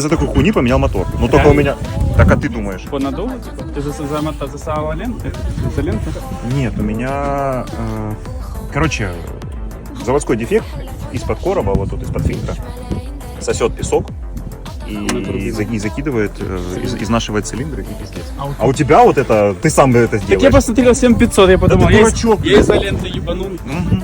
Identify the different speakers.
Speaker 1: за такой хуйни поменял мотор. Ну только у меня... Так, а ты думаешь?
Speaker 2: По надову? Ты засала ленты? Изоленты?
Speaker 1: Нет, у меня... короче, заводской дефект из-под короба, вот тут из-под фильтра, сосет песок и закидывает, изнашивает цилиндры и пиздец. А у тебя вот это, ты сам это
Speaker 2: Так я
Speaker 1: сделаешь.
Speaker 2: посмотрел 7500, я подумал,
Speaker 1: ты дурачок,
Speaker 2: я изоленты ебанул.
Speaker 1: Мгм.